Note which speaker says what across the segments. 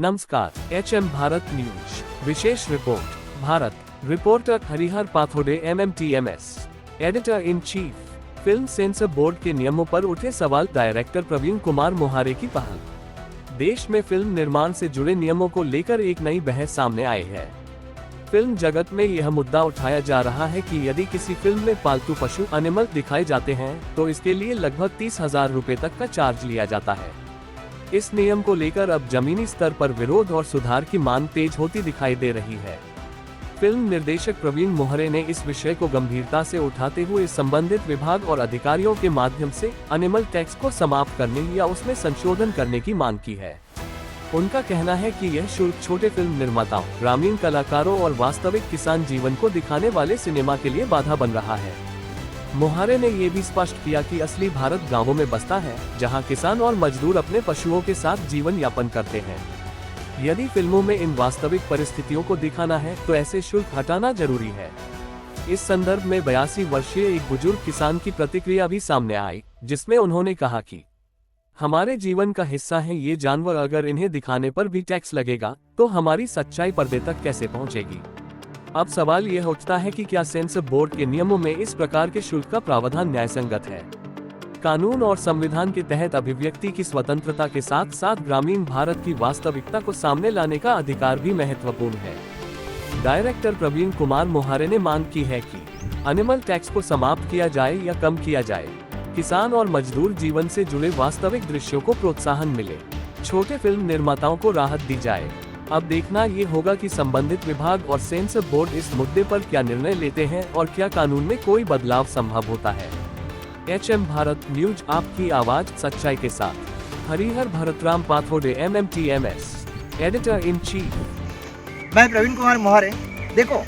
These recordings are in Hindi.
Speaker 1: नमस्कार। एचएम भारत न्यूज विशेष report. Bharat reporter Harihar Pathode MMTMS। Editor in chief. Film censor board के नियमों पर उठे सवाल, डायरेक्टर प्रवीण कुमार मोहारे की पहल। देश में फिल्म निर्माण से जुड़े नियमों को लेकर एक नई बहस सामने आई है। फिल्म जगत में यह मुद्दा उठाया जा रहा है कि यदि किसी फिल्म में पालतू पशु एनिमल दिखाए जाते हैं तो इसके लिए लगभग 30,000 रुपए तक का चार्ज लिया जाता है। इस नियम को लेकर अब जमीनी स्तर पर विरोध और सुधार की मांग तेज होती दिखाई दे रही है। फिल्म निर्देशक प्रवीण मोहरे ने इस विषय को गंभीरता से उठाते हुए संबंधित विभाग और अधिकारियों के माध्यम से एनिमल टैक्स को समाप्त करने या उसमें संशोधन करने की मांग की है। उनका कहना है कि यह शुल्क छोटे फिल्म निर्माताओं, ग्रामीण कलाकारों और वास्तविक किसान जीवन को दिखाने वाले सिनेमा के लिए बाधा बन रहा है। मोहारे ने ये भी स्पष्ट किया कि असली भारत गांवों में बसता है, जहां किसान और मजदूर अपने पशुओं के साथ जीवन यापन करते हैं। यदि फिल्मों में इन वास्तविक परिस्थितियों को दिखाना है तो ऐसे शुल्क हटाना जरूरी है। इस संदर्भ में 82 वर्षीय एक बुजुर्ग किसान की प्रतिक्रिया भी सामने आई, जिसमें उन्होंने कहा कि हमारे जीवन का हिस्सा है ये जानवर, अगर इन्हें दिखाने पर भी टैक्स लगेगा तो हमारी सच्चाई पर्दे तक कैसे पहुंचेगी। अब सवाल यह उठता है कि क्या सेंसर बोर्ड के नियमों में इस प्रकार के शुल्क का प्रावधान न्यायसंगत है। कानून और संविधान के तहत अभिव्यक्ति की स्वतंत्रता के साथ साथ ग्रामीण भारत की वास्तविकता को सामने लाने का अधिकार भी महत्वपूर्ण है। डायरेक्टर प्रवीण कुमार मोहारे ने मांग की है कि एनिमल टैक्स को समाप्त किया जाए या कम किया जाए। किसान और मजदूर जीवन से जुड़े वास्तविक दृश्यों को प्रोत्साहन मिले। छोटे फिल्म निर्माताओं को राहत दी जाए। अब देखना ये होगा कि संबंधित विभाग और सेंसर बोर्ड इस मुद्दे पर क्या निर्णय लेते हैं और क्या कानून में कोई बदलाव संभव होता है। एचएम भारत न्यूज, आपकी आवाज सच्चाई के साथ। Harihar Bharatram Pathode MMTMS। Editor in chief.
Speaker 2: मैं प्रवीण कुमार मोहारे। देखो,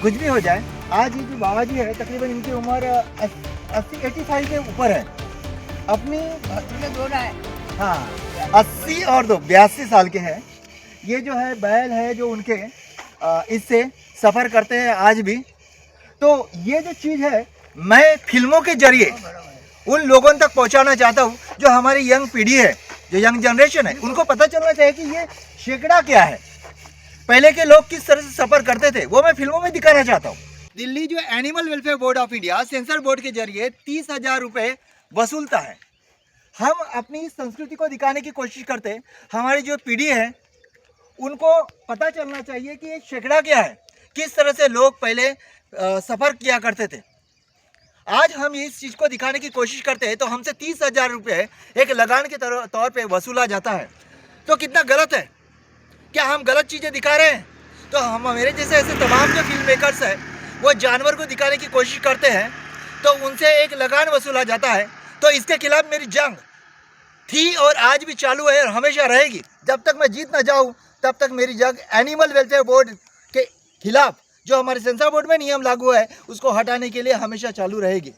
Speaker 2: कुछ भी हो जाए, आज ये जो बाबा जी है तकरीबन इनकी उम्र 80 साल के ऊपर है। अपनी हाँ 80 और 2 82 साल के हैं। ये जो है बैल है जो उनके इससे सफ़र करते हैं आज भी। तो ये जो चीज़ है मैं फिल्मों के जरिए उन लोगों तक पहुंचाना चाहता हूं जो हमारी यंग पीढ़ी है, जो यंग जनरेशन है, उनको पता चलना चाहिए कि ये शेकड़ा क्या है, पहले के लोग किस तरह से सफ़र करते थे, वो मैं फिल्मों में दिखाना चाहता हूँ। दिल्ली जो animal welfare board of India sensor board के जरिए 30,000 रुपये वसूलता है। हम अपनी संस्कृति को दिखाने की कोशिश करते हैं। हमारी जो पीढ़ी है उनको पता चलना चाहिए कि ये शेकड़ा क्या है, किस तरह से लोग पहले सफ़र किया करते थे। आज हम इस चीज़ को दिखाने की कोशिश करते हैं तो हमसे 30,000 रुपये एक लगान के तौर पे वसूला जाता है। तो कितना गलत है। क्या हम गलत चीज़ें दिखा रहे हैं? तो हम मेरे जैसे ऐसे तमाम जो फिल्म मेकर्स हैं वो जानवर को दिखाने की कोशिश करते हैं तो उनसे एक लगान वसूला जाता है। तो इसके खिलाफ मेरी जंग थी और आज भी चालू है और हमेशा रहेगी। जब तक मैं जीत ना जाऊँ तब तक मेरी जंग एनिमल वेलफेयर बोर्ड के खिलाफ, जो हमारे सेंसर बोर्ड में नियम लागू है, उसको हटाने के लिए हमेशा चालू रहेगी।